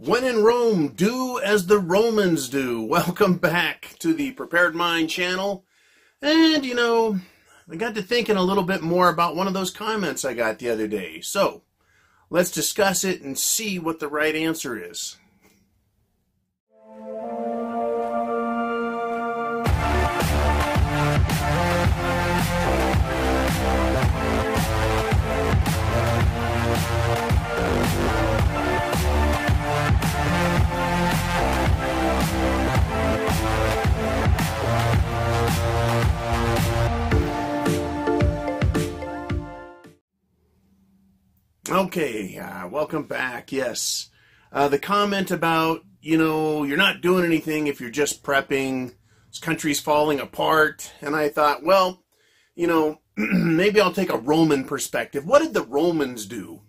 When in Rome, do as the Romans do. Welcome back to the Prepared Mind channel. And, I got to thinking a little bit more about one of those comments I got the other day. So, let's discuss it and see what the right answer is. Okay, welcome back. Yes, the comment about, you're not doing anything if you're just prepping, this country's falling apart, and I thought, well, maybe I'll take a Roman perspective. What did the Romans do?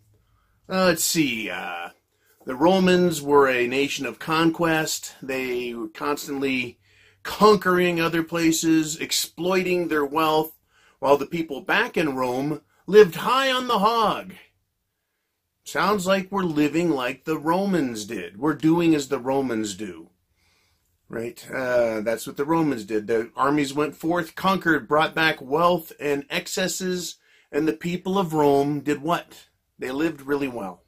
Let's see, the Romans were a nation of conquest. They were constantly conquering other places, exploiting their wealth, while the people back in Rome lived high on the hog. Sounds like we're living like the Romans did. We're doing as the Romans do. Right? That's what the Romans did. The armies went forth, conquered, brought back wealth and excesses, and the people of Rome did what? They lived really well.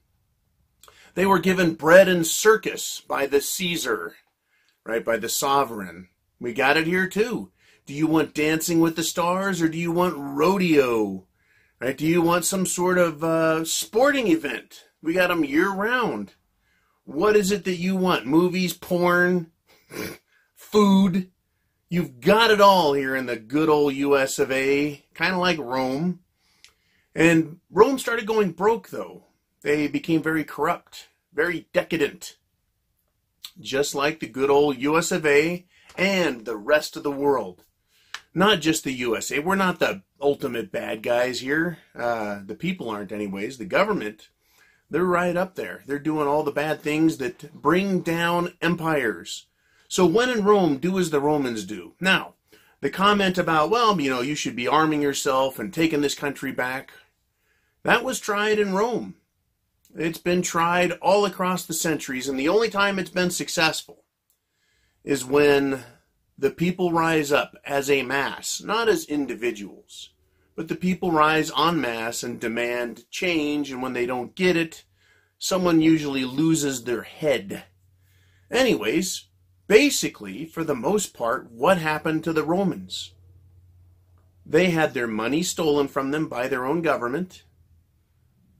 They were given bread and circus by the Caesar, right? By the sovereign. We got it here too. Do you want Dancing with the Stars or do you want rodeo? Right? Do you want some sort of sporting event? We got them year-round. What is it that you want? Movies, porn, food? You've got it all here in the good old US of A, kind of like Rome. And Rome started going broke, though. They became very corrupt, very decadent, just like the good old US of A and the rest of the world. Not just the USA. We're not the ultimate bad guys here. The people aren't anyways. The government, they're right up there. They're doing all the bad things that bring down empires. So when in Rome, do as the Romans do. Now, the comment about, well, you should be arming yourself and taking this country back, that was tried in Rome. It's been tried all across the centuries, and the only time it's been successful is when the people rise up as a mass, not as individuals, but the people rise en masse and demand change, and when they don't get it, someone usually loses their head. Anyways, basically, for the most part, what happened to the Romans? They had their money stolen from them by their own government.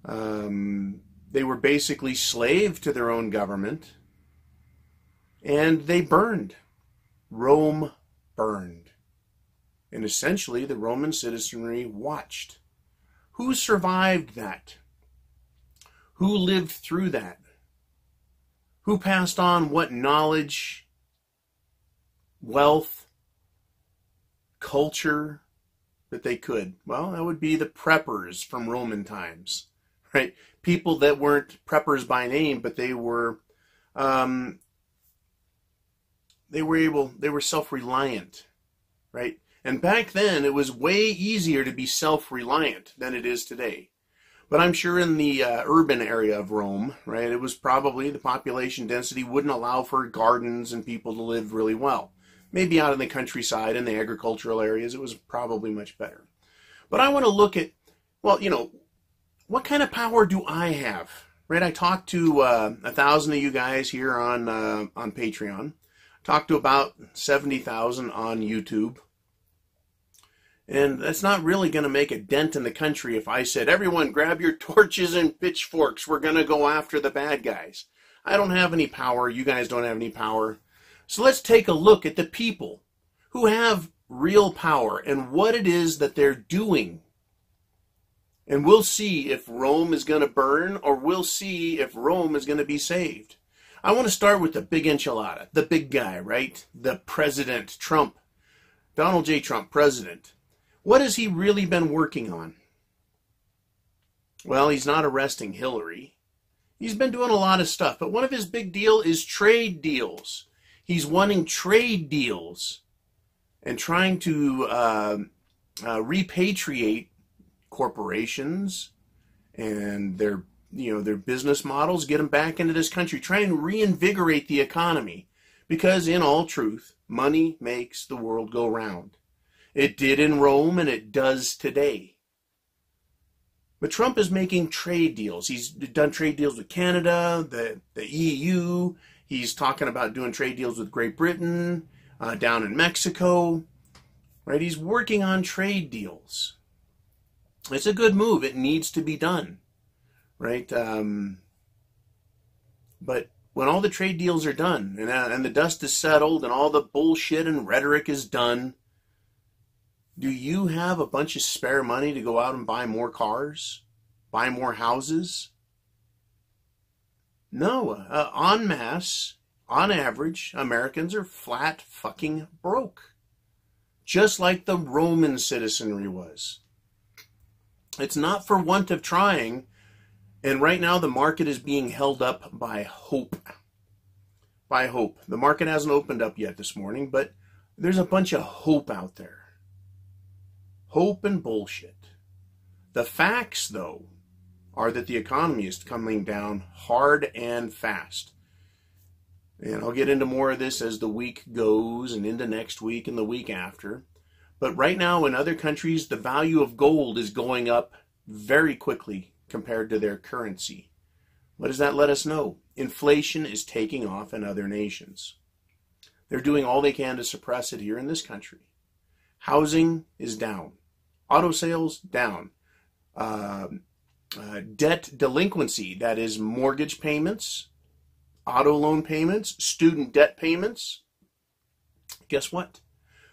They were basically slave to their own government, and they burned. Rome burned. And essentially, the Roman citizenry watched. Who survived that? Who lived through that? Who passed on what knowledge, wealth, culture that they could? Well, that would be the preppers from Roman times, right? People that weren't preppers by name, but they were self-reliant, right? And back then, it was way easier to be self-reliant than it is today. But I'm sure in the urban area of Rome, right, it was probably the population density wouldn't allow for gardens and people to live really well. Maybe out in the countryside, in the agricultural areas, it was probably much better. But I want to look at, well, what kind of power do I have, right? I talked to 1,000 of you guys here on Patreon. Talked to about 70,000 on YouTube. And that's not really going to make a dent in the country if I said, everyone grab your torches and pitchforks, we're going to go after the bad guys. I don't have any power, you guys don't have any power. So let's take a look at the people who have real power and what it is that they're doing. And we'll see if Rome is going to burn or we'll see if Rome is going to be saved. I want to start with the big enchilada, the big guy, right? The president, Trump, Donald J. Trump, president. What has he really been working on? Well, he's not arresting Hillary. He's been doing a lot of stuff, but one of his big deal is trade deals. He's wanting trade deals and trying to repatriate corporations and their their business models, get them back into this country, try and reinvigorate the economy. Because in all truth, money makes the world go round. It did in Rome and it does today. But Trump is making trade deals. He's done trade deals with Canada, the EU. He's talking about doing trade deals with Great Britain, down in Mexico. Right? He's working on trade deals. It's a good move. It needs to be done. Right? But when all the trade deals are done and the dust is settled and all the bullshit and rhetoric is done, do you have a bunch of spare money to go out and buy more cars? Buy more houses? No. En masse, on average, Americans are flat fucking broke. Just like the Roman citizenry was. It's not for want of trying. And right now the market is being held up by hope. By hope. The market hasn't opened up yet this morning, but there's a bunch of hope out there. Hope and bullshit. The facts, though, are that the economy is coming down hard and fast. And I'll get into more of this as the week goes and into next week and the week after. But right now in other countries, the value of gold is going up very quickly compared to their currency. What does that let us know? Inflation is taking off in other nations. They're doing all they can to suppress it here in this country. Housing is down. Auto sales, down. Debt delinquency, that is mortgage payments, auto loan payments, student debt payments, guess what?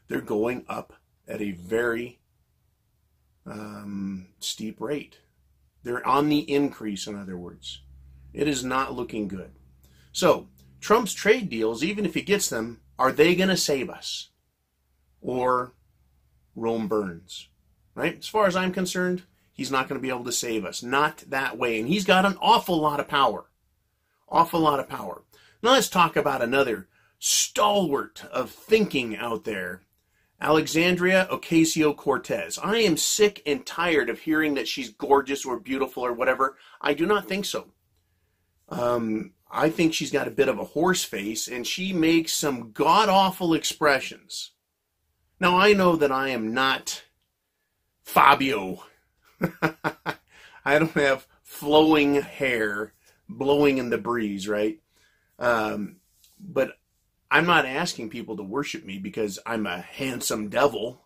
They're going up at a very steep rate. They're on the increase, in other words. It is not looking good. So, Trump's trade deals, even if he gets them, are they going to save us? Or Rome burns? Right? As far as I'm concerned, he's not going to be able to save us. Not that way. And he's got an awful lot of power. Awful lot of power. Now let's talk about another stalwart of thinking out there. Alexandria Ocasio-Cortez. I am sick and tired of hearing that she's gorgeous or beautiful or whatever. I do not think so. I think she's got a bit of a horse face, and she makes some god-awful expressions. Now, I know that I am not Fabio. I don't have flowing hair blowing in the breeze, right? But I'm not asking people to worship me because I'm a handsome devil,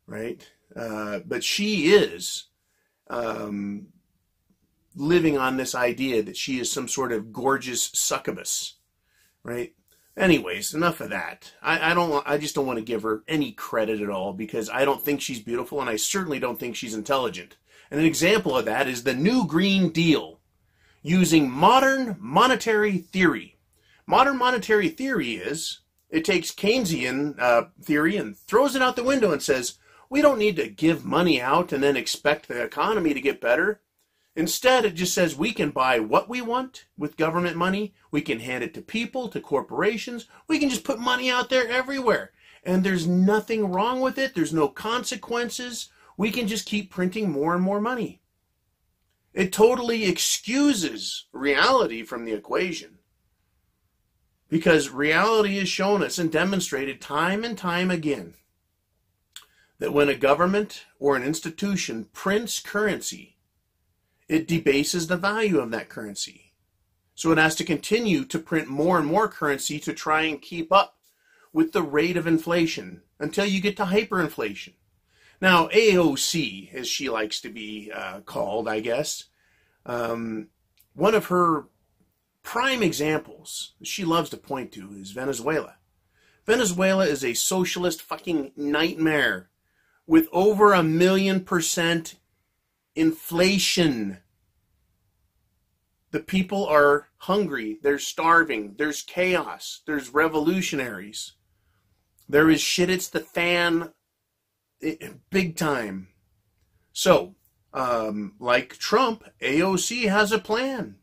right? But she is living on this idea that she is some sort of gorgeous succubus, right? Anyways, enough of that. I just don't want to give her any credit at all because I don't think she's beautiful and I certainly don't think she's intelligent. And an example of that is the New Green Deal using modern monetary theory. Modern monetary theory is, it takes Keynesian theory and throws it out the window and says, we don't need to give money out and then expect the economy to get better. Instead, it just says we can buy what we want with government money. We can hand it to people, to corporations. We can just put money out there everywhere. And there's nothing wrong with it. There's no consequences. We can just keep printing more and more money. It totally excuses reality from the equation. Because reality has shown us and demonstrated time and time again that when a government or an institution prints currency, it debases the value of that currency. So it has to continue to print more and more currency to try and keep up with the rate of inflation until you get to hyperinflation. Now, AOC, as she likes to be called, I guess, one of her prime examples she loves to point to is Venezuela. Venezuela is a socialist fucking nightmare with over 1,000,000% inflation. The people are hungry. They're starving. There's chaos. There's revolutionaries. There is shit it's the fan big time. So, like Trump, AOC has a plan.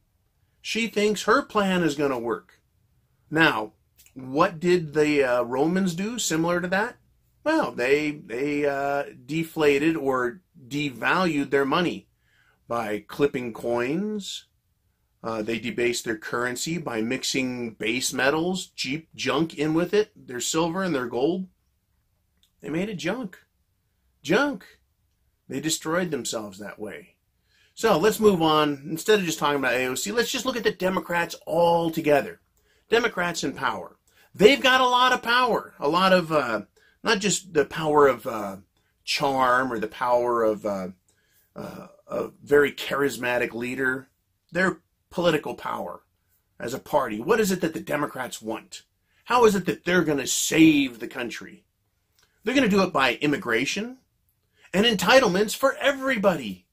She thinks her plan is going to work. Now, what did the Romans do similar to that? Well, they deflated or devalued their money. by clipping coins. They debased their currency by mixing base metals, cheap junk in with it, their silver and their gold. They made it junk. Junk. They destroyed themselves that way. So let's move on. Instead of just talking about AOC, let's just look at the Democrats all together. Democrats in power. They've got a lot of power. A lot of, not just the power of charm or the power of a very charismatic leader. Their political power as a party. What is it that the Democrats want? How is it that they're going to save the country? They're going to do it by immigration and entitlements for everybody.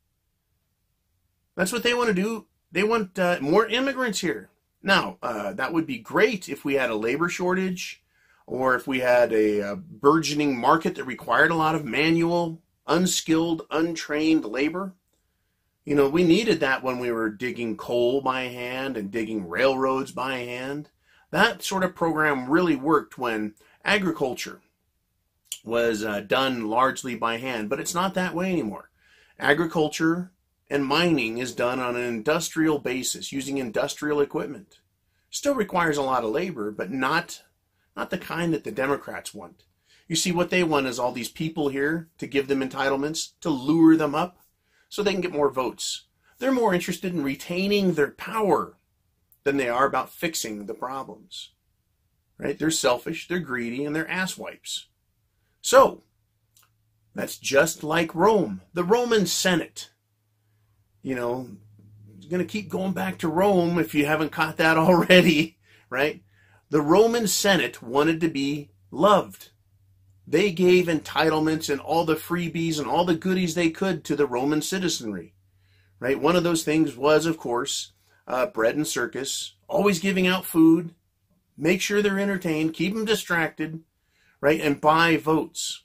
That's what they want to do. They want more immigrants here. Now, that would be great if we had a labor shortage or if we had a burgeoning market that required a lot of manual, unskilled, untrained labor. You know, we needed that when we were digging coal by hand and digging railroads by hand. That sort of program really worked when agriculture was done largely by hand, but it's not that way anymore. Agriculture and mining is done on an industrial basis using industrial equipment. Still requires a lot of labor, but not the kind that the Democrats want. You see, what they want is all these people here to give them entitlements, to lure them up so they can get more votes. They're more interested in retaining their power than they are about fixing the problems. Right? They're selfish, they're greedy, and they're asswipes. So, that's just like Rome. The Roman Senate. You know, you're going to keep going back to Rome if you haven't caught that already, right? The Roman Senate wanted to be loved. They gave entitlements and all the freebies and all the goodies they could to the Roman citizenry, right? One of those things was, of course, bread and circus, always giving out food, make sure they're entertained, keep them distracted, right? And buy votes,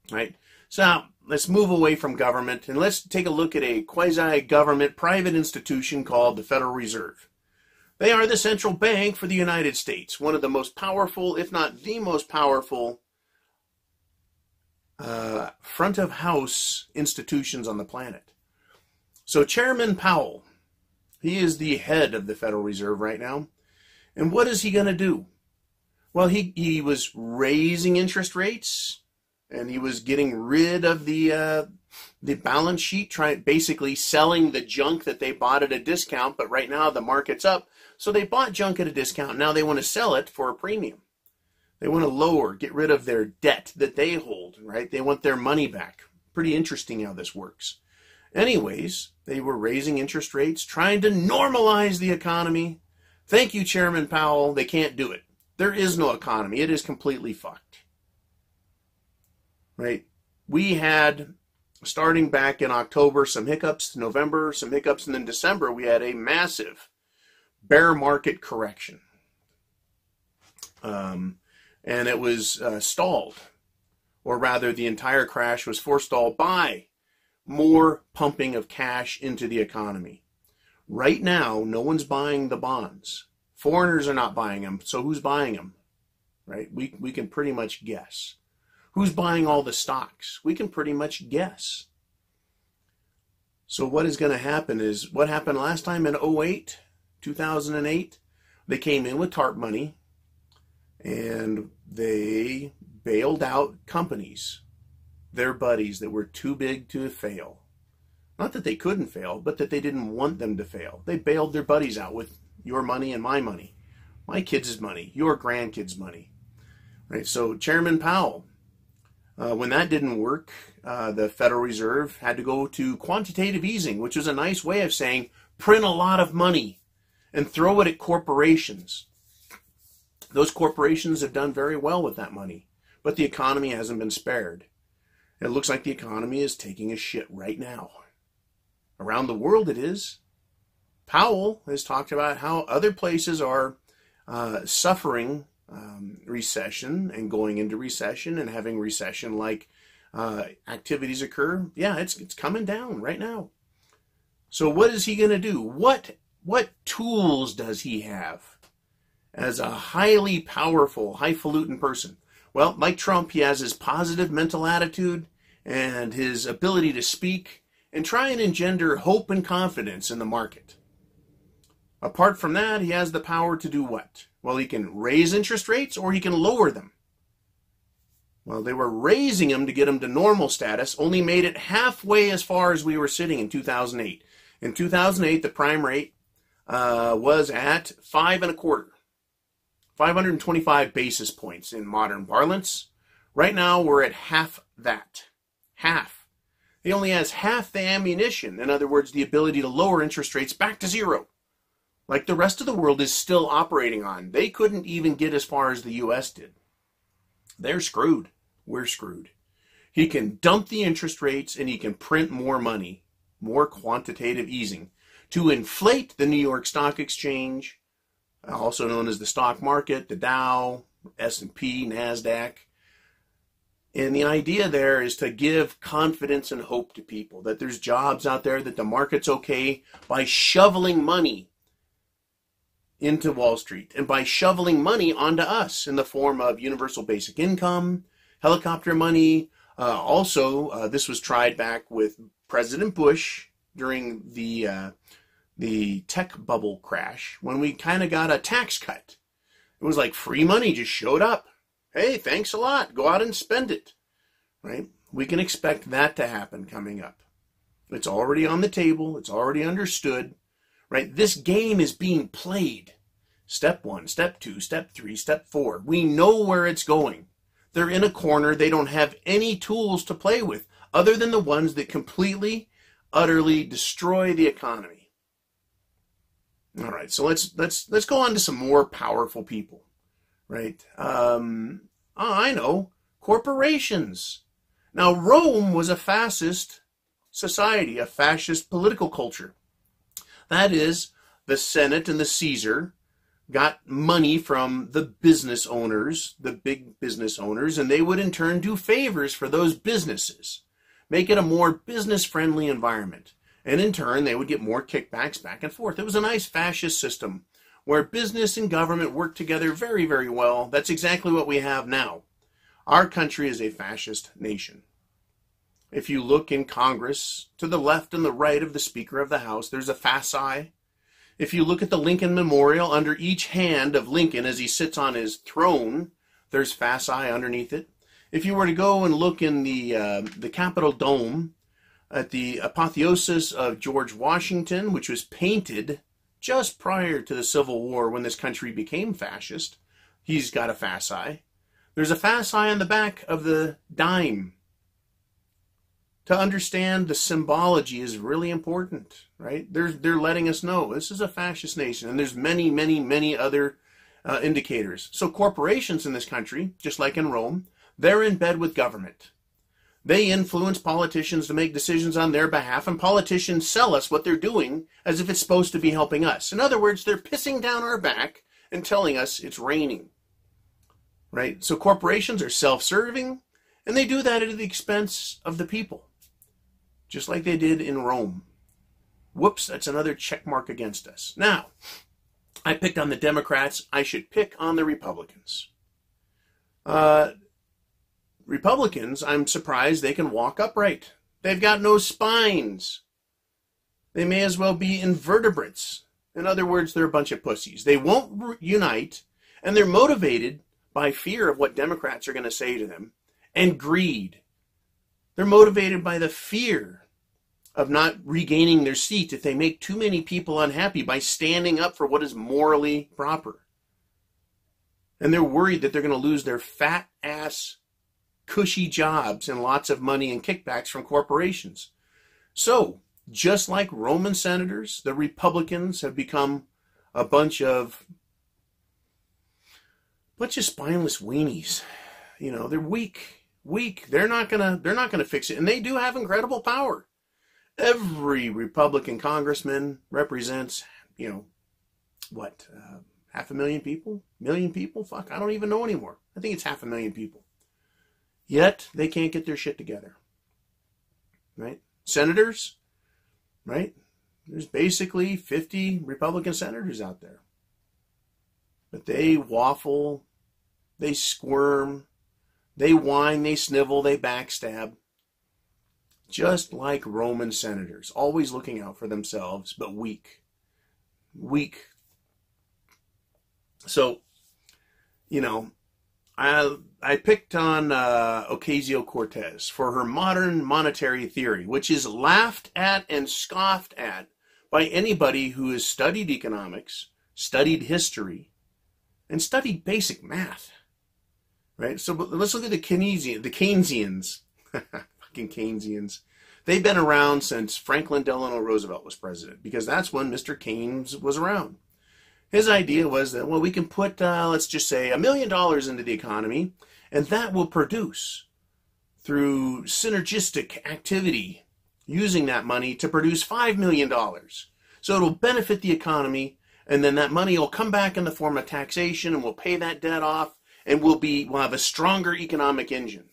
right? So let's move away from government and let's take a look at a quasi-government private institution called the Federal Reserve. They are the central bank for the United States, one of the most powerful, if not the most powerful, front of house institutions on the planet. So Chairman Powell, he is the head of the Federal Reserve right now. And what is he going to do? Well, he was raising interest rates and he was getting rid of the balance sheet, basically selling the junk that they bought at a discount. But right now the market's up. So they bought junk at a discount. Now they want to sell it for a premium. They want to get rid of their debt that they hold, right? They want their money back. Pretty interesting how this works. Anyways, they were raising interest rates, trying to normalize the economy. Thank you, Chairman Powell. They can't do it. There is no economy. It is completely fucked. Right? We had, starting back in October, some hiccups, November, some hiccups, and then December, we had a massive bear market correction. And it was stalled, or rather the entire crash was forestalled by more pumping of cash into the economy. Right now, no one's buying the bonds. Foreigners are not buying them, so who's buying them? Right? We can pretty much guess. Who's buying all the stocks? We can pretty much guess. So what is going to happen is what happened last time in 2008. They came in with TARP money and they bailed out companies, their buddies that were too big to fail. Not that they couldn't fail, but that they didn't want them to fail. They bailed their buddies out with your money and my money, my kids' money, your grandkids' money. Right? So Chairman Powell, when that didn't work, the Federal Reserve had to go to quantitative easing, which was a nice way of saying print a lot of money and throw it at corporations. Those corporations have done very well with that money, but the economy hasn't been spared. It looks like the economy is taking a shit right now. Around the world it is. Powell has talked about how other places are suffering recession and going into recession and having recession-like activities occur. Yeah, it's coming down right now. So what is he going to do? What tools does he have as a highly powerful, highfalutin person? Well, like Trump, he has his positive mental attitude and his ability to speak and try and engender hope and confidence in the market. Apart from that, he has the power to do what? Well, he can raise interest rates or he can lower them. Well, they were raising them to get them to normal status, only made it halfway as far as we were sitting in 2008. In 2008, the prime rate was at 5.25, 525 basis points in modern parlance. Right now, we're at half that. Half. He only has half the ammunition. In other words, the ability to lower interest rates back to zero, like the rest of the world is still operating on. They couldn't even get as far as the U.S. did. They're screwed. We're screwed. He can dump the interest rates and he can print more money, more quantitative easing, to inflate the New York Stock Exchange, also known as the stock market, the Dow, S&P, NASDAQ. And the idea there is to give confidence and hope to people that there's jobs out there, that the market's okay, by shoveling money into Wall Street and by shoveling money onto us in the form of universal basic income, helicopter money. This was tried back with President Bush during the tech bubble crash, when we kind of got a tax cut. It was like free money just showed up. Hey, thanks a lot. Go out and spend it. Right? We can expect that to happen coming up. It's already on the table. It's already understood. Right? This game is being played. Step 1, step 2, step 3, step 4. We know where it's going. They're in a corner. They don't have any tools to play with other than the ones that completely, utterly destroy the economy. All right, so let's go on to some more powerful people, right? I know, corporations. Now, Rome was a fascist society, a fascist political culture. That is, the Senate and the Caesar got money from the business owners, the big business owners, and they would in turn do favors for those businesses, make it a more business-friendly environment. And in turn, they would get more kickbacks back and forth. It was a nice fascist system where business and government worked together very, very well. That's exactly what we have now. Our country is a fascist nation. If you look in Congress, to the left and the right of the Speaker of the House, there's a fasci. If you look at the Lincoln Memorial, under each hand of Lincoln as he sits on his throne, there's fasci underneath it. If you were to go and look in the Capitol Dome at the apotheosis of George Washington, which was painted just prior to the Civil War when this country became fascist, he's got a fasci. There's a fasci on the back of the dime. To understand the symbology is really important, right? They're letting us know this is a fascist nation, and there's many, many, many other indicators. So corporations in this country, just like in Rome, they're in bed with government. They influence politicians to make decisions on their behalf, and politicians sell us what they're doing as if it's supposed to be helping us. In other words, they're pissing down our back and telling us it's raining, right? So corporations are self-serving, and they do that at the expense of the people, just like they did in Rome. Whoops, that's another check mark against us. Now, I picked on the Democrats. I should pick on the Republicans. Republicans, I'm surprised they can walk upright. They've got no spines. They may as well be invertebrates. In other words, they're a bunch of pussies. They won't unite, and they're motivated by fear of what Democrats are going to say to them, and greed. They're motivated by the fear of not regaining their seat if they make too many people unhappy by standing up for what is morally proper. And they're worried that they're going to lose their fat-ass, cushy jobs and lots of money and kickbacks from corporations. So, just like Roman senators, the Republicans have become a bunch of spineless weenies. You know, they're weak. They're not gonna fix it, and they do have incredible power. Every Republican congressman represents, what, 500,000 people? Million people? Fuck, I don't even know anymore. I think it's 500,000 people. Yet, they can't get their shit together. Right? Senators, right? There's basically 50 Republican senators out there. But they waffle, they squirm, they whine, they snivel, they backstab. just like Roman senators, always looking out for themselves, but weak. Weak. So, you know, I picked on Ocasio-Cortez for her modern monetary theory, which is laughed at and scoffed at by anybody who has studied economics, studied history, and studied basic math. Right? So let's look at the Keynesians. Fucking Keynesians. They've been around since Franklin Delano Roosevelt was president, because that's when Mr. Keynes was around. His idea was that, well, we can put, let's just say, $1 million into the economy, and that will produce, through synergistic activity, using that money to produce $5 million. So it'll benefit the economy, and then that money will come back in the form of taxation, and we'll pay that debt off, and we'll have a stronger economic engine.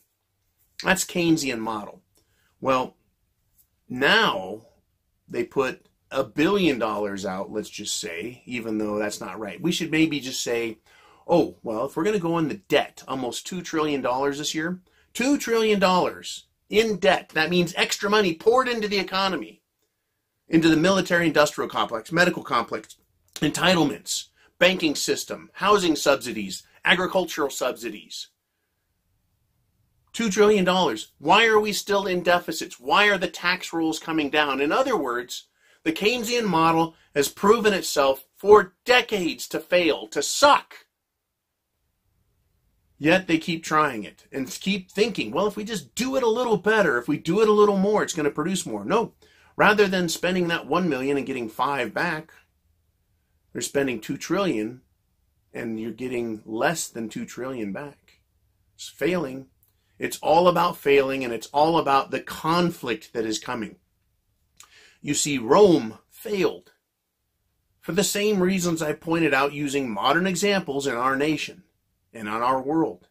That's Keynesian model. Well, now they put $1 billion out, let's just say, even though that's not right. We should maybe just say, oh, well, if we're going to go into debt, almost $2 trillion this year, $2 trillion in debt, that means extra money poured into the economy, into the military-industrial complex, medical complex, entitlements, banking system, housing subsidies, agricultural subsidies. $2 trillion. Why are we still in deficits? Why are the tax rolls coming down? In other words, the Keynesian model has proven itself for decades to fail, to suck. Yet they keep trying it and keep thinking, well, if we just do it a little better, if we do it a little more, it's going to produce more. No, rather than spending that $1 million and getting 5 back, they're spending $2 trillion and you're getting less than $2 trillion back. It's failing. It's all about failing, and it's all about the conflict that is coming. You see, Rome failed for the same reasons I pointed out using modern examples in our nation and on our world.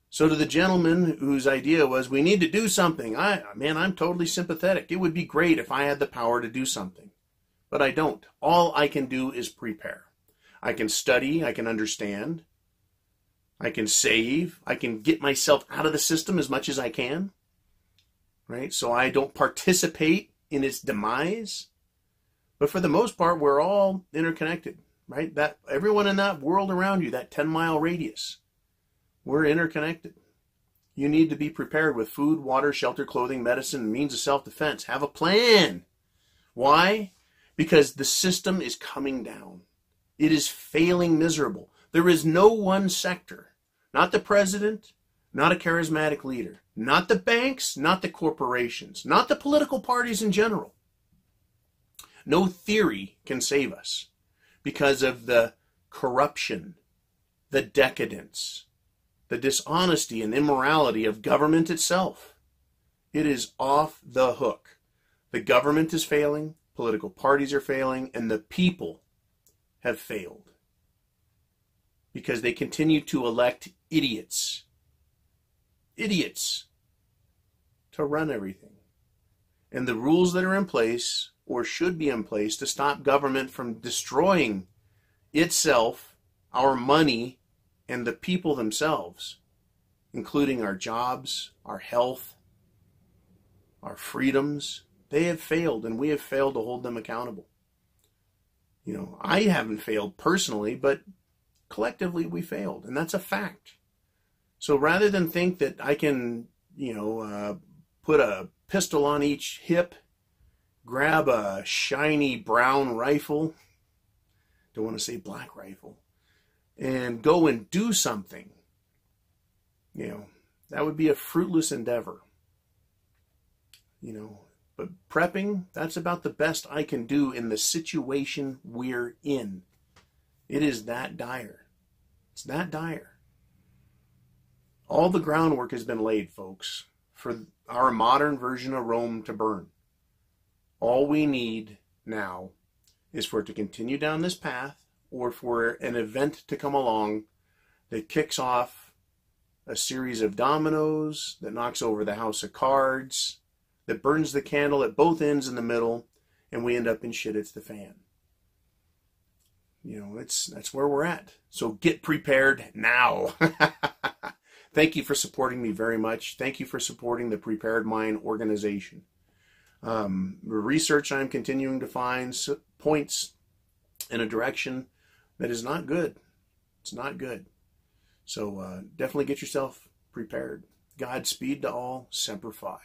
So to the gentleman whose idea was, we need to do something, I'm totally sympathetic. It would be great if I had the power to do something. But I don't. All I can do is prepare. I can study, I can understand, I can save, I can get myself out of the system as much as I can, right? So I don't participate in its demise. But for the most part, we're all interconnected, right? That everyone in that world around you, that 10-mile radius, we're interconnected. You need to be prepared with food, water, shelter, clothing, medicine, and means of self-defense. Have a plan. Why? Because the system is coming down. It is failing miserable. There is no one sector, not the president, not a charismatic leader, not the banks, not the corporations, not the political parties in general. No theory can save us because of the corruption, the decadence, the dishonesty and immorality of government itself. It is off the hook. The government is failing, political parties are failing, and the people have failed. Because they continue to elect idiots to run everything. And the rules that are in place, or should be in place, to stop government from destroying itself, our money, and the people themselves, including our jobs, our health, our freedoms, they have failed, and we have failed to hold them accountable. You know, I haven't failed personally, but collectively we failed, and that's a fact. So rather than think that I can, put a pistol on each hip, grab a shiny brown rifle, don't want to say black rifle, and go and do something, that would be a fruitless endeavor. But prepping, that's about the best I can do in the situation we're in. It is that dire. It's that dire. All the groundwork has been laid, folks, for our modern version of Rome to burn. All we need now is for it to continue down this path, or for an event to come along that kicks off a series of dominoes, that knocks over the house of cards, that burns the candle at both ends in the middle, and we end up in shit it's the fan. That's where we're at. So get prepared now. thank you for supporting me very much. Thank you for supporting the Prepared Mind organization. The research I'm continuing to find points in a direction that is not good. It's not good. So definitely get yourself prepared. Godspeed to all. Semper Fi.